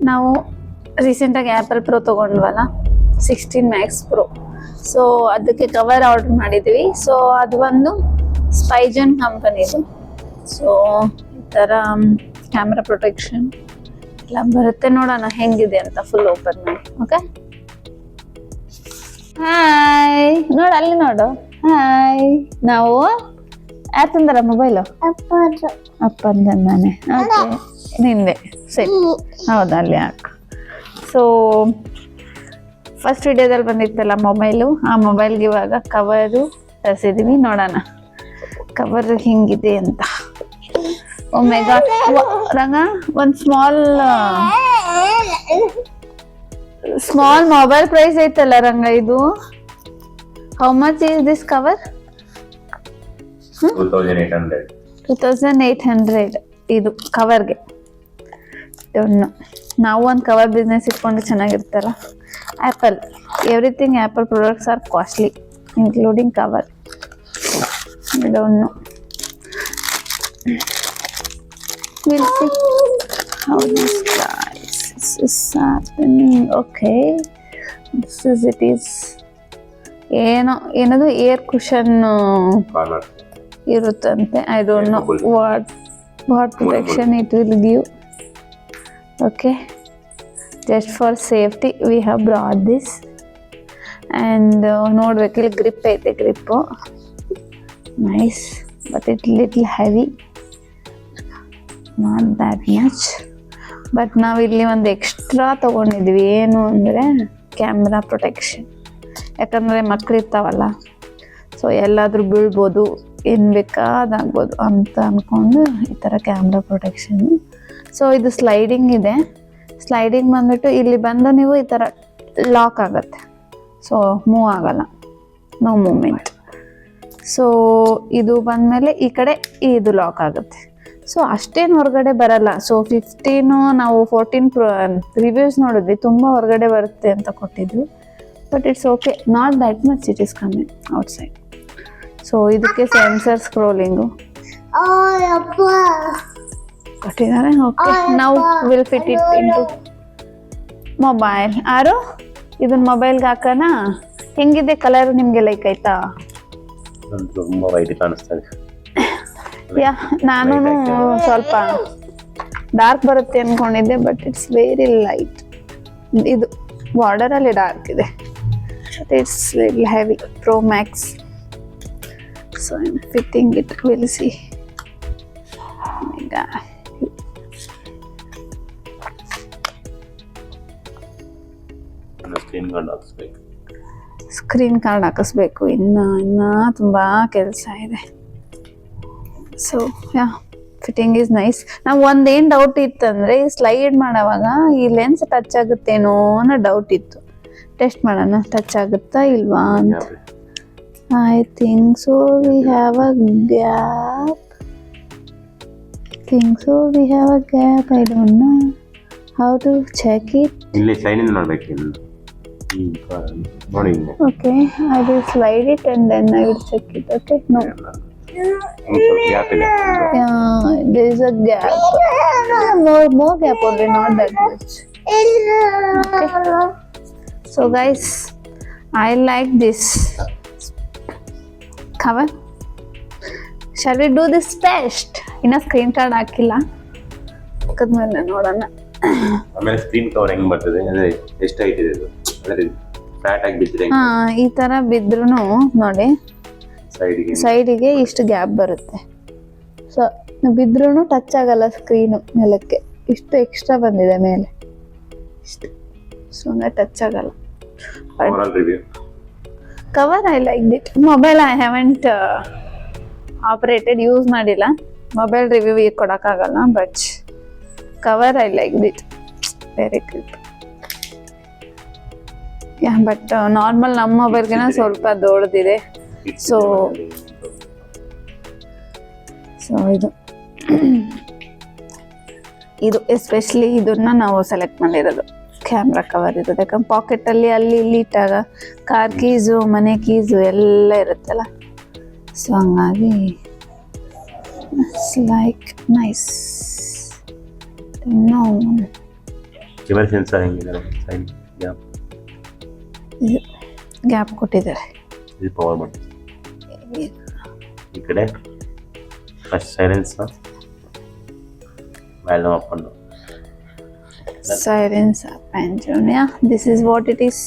ನಾವು ರೀಸೆಂಟಾಗಿ Apple Pro ತೊಗೊಂಡ್ವಲ್ಲ 16 ಮ್ಯಾಕ್ಸ್ ಪ್ರೋ. ಸೊ ಅದಕ್ಕೆ ಕವರ್ ಆರ್ಡರ್ ಮಾಡಿದ್ವಿ. ಸೊ ಅದು ಒಂದು ಸ್ಪೈಜನ್ ಕಂಪನಿದು. ಸೊ ಈ ಥರ ಕ್ಯಾಮ್ರಾ ಪ್ರೊಟೆಕ್ಷನ್ ಎಲ್ಲ ಬರುತ್ತೆ. ನೋಡೋಣ ಹೆಂಗಿದೆ ಅಂತ ಫುಲ್ ಓಪನ್ ಮಾಡಿ. ಓಕೆ, ಹಾಯ್, ನೋಡು ಅಲ್ಲಿ ನೋಡು. ಹಾಯ್, ನಾವು ಯಾತಂದಾರ ಮೊಬೈಲು ಅಪ್ಪಂದಾನೆ. ಓಕೆ, ನಿಂದೆ ಸರಿ. ಹೌದಾ, ಅಲ್ಲಿ ಹಾಕು. ಸೊ ಫಸ್ಟ್ ವಿಡಿಯೋದಲ್ಲಿ ಬಂದಿತ್ತಲ್ಲ ಮೊಬೈಲು, ಆ ಮೊಬೈಲ್ಗೆ ಇವಾಗ ಕವರು ತರಿಸಿದೀವಿ. ನೋಡೋಣ ಕವರ್ ಹಿಂಗಿದೆ ಅಂತ. ಓ ಮೈ ಗಾಡ್ ರಂಗ, ಒಂದು ಸ್ಮಾಲ್ ಮೊಬೈಲ್ ಪ್ರೈಸ್ ಐತಲ್ಲ ರಂಗ, ಇದು how much is this cover? 2800 ಇದು ಕವರ್ಗೆ. ನಾವು ಒಂದು ಕವರ್ ಬಿಸ್ನೆಸ್ ಇಟ್ಕೊಂಡು ಚೆನ್ನಾಗಿರ್ತಲ್ಲ. Apple, everything Apple products are costly including cover. Don't know, we'll see how this is happening. Okay, this is it is ಏನದು air cushion ಇರುತ್ತಂತೆ. I don't know what protection it will give. Okay, just for safety we have brought this. And ನೋಡ್ಬೇಕು, ಇಲ್ಲಿ grip ಐತೆ. Grip nice, but it little heavy, not that much. But ನಾವಿಲ್ಲಿ ಒಂದು extra ತೊಗೊಂಡಿದ್ವಿ. ಏನು ಅಂದರೆ camera protection. ಯಾಕಂದರೆ ಮಕ್ಕಳಿರ್ತಾವಲ್ಲ, so ಎಲ್ಲಾದರೂ ಬೀಳ್ಬೋದು, ಏನು ಬೇಕಾದಾಗ್ಬೋದು ಅಂತ ಅಂದ್ಕೊಂಡು ಈ ಥರ ಕ್ಯಾಮ್ರಾ ಪ್ರೊಟೆಕ್ಷನ್. ಸೊ ಇದು ಸ್ಲೈಡಿಂಗ್ ಇದೆ. ಸ್ಲೈಡಿಂಗ್ ಬಂದ್ಬಿಟ್ಟು ಇಲ್ಲಿ ಬಂದು ನೀವು ಈ ಥರ ಲಾಕ್ ಆಗುತ್ತೆ. ಸೊ ಮೂವ್ ಆಗಲ್ಲ, ನೋ ಮೂಮೆಂಟ್. ಸೊ ಇದು ಬಂದಮೇಲೆ ಈ ಕಡೆ ಇದು ಲಾಕ್ ಆಗುತ್ತೆ. ಸೊ ಅಷ್ಟೇನು ಹೊರಗಡೆ ಬರಲ್ಲ. ಸೊ 15 ನಾವು 14 ರಿವ್ಯೂಸ್ ನೋಡಿದ್ವಿ, ತುಂಬ ಹೊರಗಡೆ ಬರುತ್ತೆ ಅಂತ ಕೊಟ್ಟಿದ್ವಿ. But it's okay, not that much it is coming outside. So ಇದಕ್ಕೆ ಸೆನ್ಸರ್ ಸ್ಕ್ರೋಲಿಂಗು ಕೊಟ್ಟಿದ್ದಾರೆ. ಓಕೆ, ನಾವು will fit it into mobile. ಆರು ಇದನ್ನ ಮೊಬೈಲ್ಗೆ ಹಾಕೋಣ. ಹೆಂಗಿದೆ ಕಲರ್, ನಿಮಗೆ ಲೈಕ್ ಆಯ್ತಾ? ತುಂಬಾ ವೈಟ್ ಕಾಣಿಸ್ತಾ ಇದೆ. ಯಾ, ನಾನು ಸ್ವಲ್ಪ ಡಾರ್ಕ್ ಬರುತ್ತೆ ಅನ್ಕೊಂಡಿದ್ದೆ, ಬಟ್ ಇಟ್ಸ್ ವೆರಿ ಲೈಟ್. ಇದು ಬಾರ್ಡರಲ್ಲಿ ಡಾರ್ಕ್ ಇದೆ, but it's very heavy. Pro Max. So I am fitting it, will see. Screen guard ಹಾಕಿಸ್ಬೇಕು. ಇನ್ನ ತುಂಬಾ ಕೆಲಸ ಇದೆ. ಸೊ ಯಾ, ಫಿಟ್ಟಿಂಗ್ ಈಸ್ ನೈಸ್. ನಾವು ಒಂದೇನು ಡೌಟ್ ಇತ್ತಂದರೆ, ಸ್ಲೈಡ್ ಮಾಡೋವಾಗ ಈ ಲೆನ್ಸ್ ಟಚ್ ಆಗುತ್ತೇನೋ ಅನ್ನೋ ಡೌಟ್ ಇತ್ತು. ಟೆಸ್ಟ್ ಮಾಡೋಣ, ಟಚ್ ಆಗುತ್ತಾ ಇಲ್ವಾ ಅಂತ. I think so we have a gap. I don't know how to check it. ಇಲ್ಲಿ ಸೈನಿಂದ ಮಾಡಬೇಕು ನೋಡಿ. Okay, I will slide it and then I will check it. Okay, no, there is a gap. More gap only, not that much. Okay. So guys, I like this cover. Shall we do this test? ಇನ್ನ screen card ಹಾಕಿಲ್ಲ, ಹಾಕಿದ್ಮೇಲೆ ನೋಡೋಣ. ಆಮೇಲೆ screen cover ಹೆಂಗ್ ಬರ್ತದೆ, ಅಂದ್ರೆ ಎಷ್ಟು height ಇದೆ, ಅಂದ್ರೆ ಫ್ಲಾಟ್ ಆಗಿ ಬಿದ್ದರೆ ಈ ತರ ಬಿದ್ರೂ ನೋಡಿ ಸೈಡಿಗೆ ಇಷ್ಟು ಗ್ಯಾಪ್ ಬರುತ್ತೆ. ಸೊ ಬಿದ್ರೂ ಟಚ್ ಆಗಲ್ಲ ಸ್ಕ್ರೀನು ನೆಲಕ್ಕೆ. ಇಷ್ಟು ಎಕ್ಸ್ಟ್ರಾ ಬಂದಿದೆ ಮೇಲೆ, ಇಷ್ಟು ಸುಮ್ಮನೆ ಟಚ್ ಆಗಲ್ಲ. Cover I like it. Mobile I haven't operated, use ಮಾಡಿಲ್ಲ. ಮೊಬೈಲ್ ರಿವ್ಯೂ ಈಗ ಕೊಡೋಕ್ಕಾಗಲ್ಲ. But cover I like it, very cute. Yeah, but normal ನಮ್ಮ ಮೊಬೈಲ್ಗೆನ ಸ್ವಲ್ಪ ದೊಡ್ಡದಿದೆ. ಸೊ ಇದು ಎಸ್ಪೆಷಲಿ ಇದನ್ನ ನಾವು ಸೆಲೆಕ್ಟ್ ಮಾಡಿರೋದು. ಕ್ಯಾಮ್ರಾ ಕವರ್ ಇರೋದು, ಯಾಕಂದ್ರೆ ಪಾಕೆಟಲ್ಲಿ ಅಲ್ಲಿ ಇಲ್ಲಿ ಇಟ್ಟಾಗ ಕಾರ್ ಕೀಸು, ಮನೆ ಕೀಸು ಎಲ್ಲ ಇರುತ್ತಲ್ಲ. ಸೊ ಹಂಗಾಗಿ it's like nice. Camera sensor ಹೆಂಗಿದೆ ಸೈಡ್ ಗ್ಯಾಪ್, ಗ್ಯಾಪ್ ಕೊಟ್ಟಿದ್ದಾರೆ. ಇದು ಪವರ್ ಬಟನ್. ಈ ಕಡೆ first silence, volume up and Silence up and down. Yeah, this is what it is.